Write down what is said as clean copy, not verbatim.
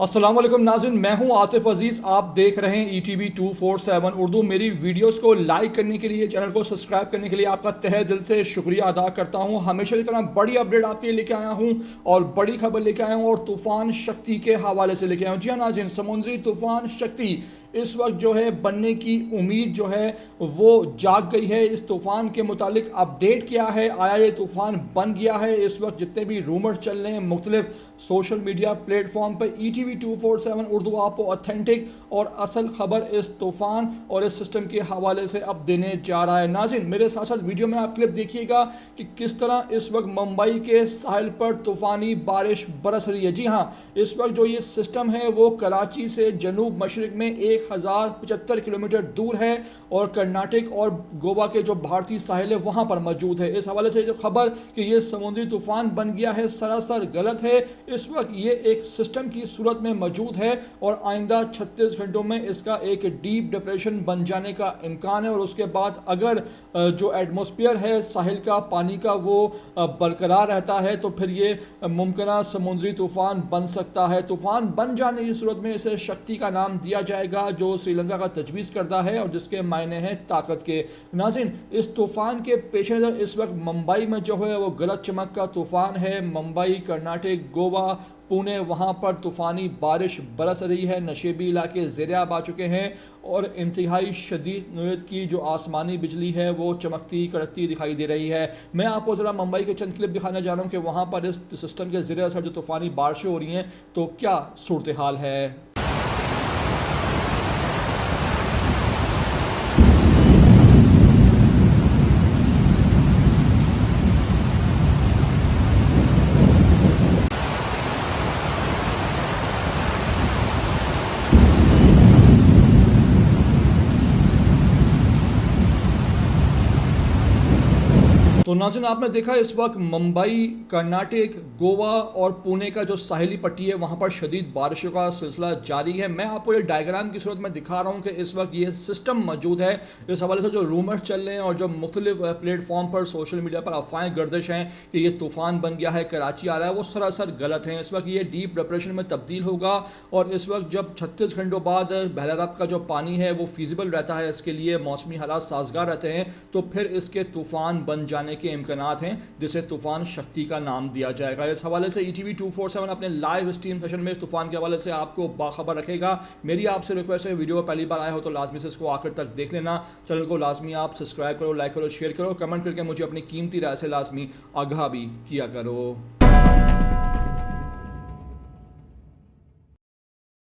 अस्सलाम वालेकुम नाज़रीन, मैं हूं आतिफ अजीज़। आप देख रहे हैं ETV 247 उर्दू। मेरी वीडियोस को लाइक करने के लिए, चैनल को सब्सक्राइब करने के लिए आपका तहे दिल से शुक्रिया अदा करता हूं। हमेशा की तरह बड़ी अपडेट आपके लिए लेके आया हूं और बड़ी खबर लेके आया हूं और तूफ़ान शक्ति के हवाले से लेके आया हूं। जी हाँ नाज़रीन, समुद्री तूफ़ान शक्ति इस वक्त जो है बनने की उम्मीद जो है वो जाग गई है। इस तूफ़ान के मुतालिक अपडेट क्या है, आया ये तूफ़ान बन गया है? इस वक्त जितने भी रूमर्स चल रहे हैं मुख्तलिफ सोशल मीडिया प्लेटफॉर्म पर, ETV 247 उर्दू आपको ऑथेंटिक और असल खबर इस तूफ़ान और इस सिस्टम के हवाले से अब देने जा रहा है। नाज़रीन, मेरे साथ साथ वीडियो में आप क्लिप देखिएगा कि किस तरह इस वक्त मुंबई के साहिल पर तूफ़ानी बारिश बरस रही है। जी हाँ, इस वक्त जो ये सिस्टम है वो कराची से जनूब मशरक में 1075 किलोमीटर दूर है और कर्नाटक और गोवा के जो भारतीय साहिल है वहाँ पर मौजूद है। इस हवाले से जो खबर कि ये समुद्री तूफ़ान बन गया है सरासर गलत है। इस वक्त ये एक सिस्टम की सूरत में मौजूद है और आइंदा 36 घंटों में इसका एक डीप डिप्रेशन बन जाने का इम्कान है और उसके बाद अगर जो एटमॉस्फेयर है साहिल का पानी का वो बरकरार रहता है तो फिर ये मुमकिन समुद्री तूफ़ान बन सकता है। तूफ़ान बन जाने की सूरत में इसे शक्ति का नाम दिया जाएगा जो श्रीलंका का तजवीज़ करता है और जिसके मायने हैं ताकत के। नाज़रीन, इस तूफ़ान के पेश नज़र इस वक्त मुंबई में जो है वो गलत चमक का तूफ़ान है। मुंबई, कर्नाटक, गोवा, पुणे, वहाँ पर तूफ़ानी बारिश बरस रही है। नशेबी इलाके ज़ेर-ए-आब आ चुके हैं और इंतहाई शदीद नौयत की जो आसमानी बिजली है वो चमकती कड़कती दिखाई दे रही है। मैं आपको ज़रा मुंबई के चंद क्लिप दिखाने जा रहा हूँ कि वहाँ पर इस सिस्टम के ज़रिए असर जो तूफ़ानी बारिशें हो रही हैं तो क्या सूरत हाल है। तो नाज़रीन, आपने देखा इस वक्त मुंबई, कर्नाटक, गोवा और पुणे का जो साहिली पट्टी है वहाँ पर शदीद बारिशों का सिलसिला जारी है। मैं आपको ये डायग्राम की सूरत में दिखा रहा हूँ कि इस वक्त ये सिस्टम मौजूद है। इस हवाले से जो रूमर्स चल रहे हैं और जो मुख्तलिफ प्लेटफॉर्म पर सोशल मीडिया पर अफवाहें गर्दिश हैं कि ये तूफ़ान बन गया है, कराची आ रहा है, वो सरासर गलत हैं। इस वक्त ये डीप डिप्रेशन में तब्दील होगा और इस वक्त जब 36 घंटों बाद बहर अरब का जो पानी है वो फीजिबल रहता है, इसके लिए मौसमी हालात साजगार रहते हैं, तो फिर इसके तूफ़ान बन जाने के इम्कानात हैं जिसे तूफ़ान शक्ति का नाम दिया जाएगा। इस हवाले से ETV 247 अपने लाइव स्ट्रीम सेशन में इस तूफ़ान के हवाले से आपको बाखबर रखेगा। मेरी आपसे रिक्वेस्ट है, वीडियो पहली बार आया हो तो लाजमी से इसको आखिर तक देख लेना। चैनल को लाजमी आप सब्सक्राइब करो, लाइक करो, शेयर करो, कमेंट करके मुझे अपनी कीमती राय से लाजमी आगाह भी किया करो।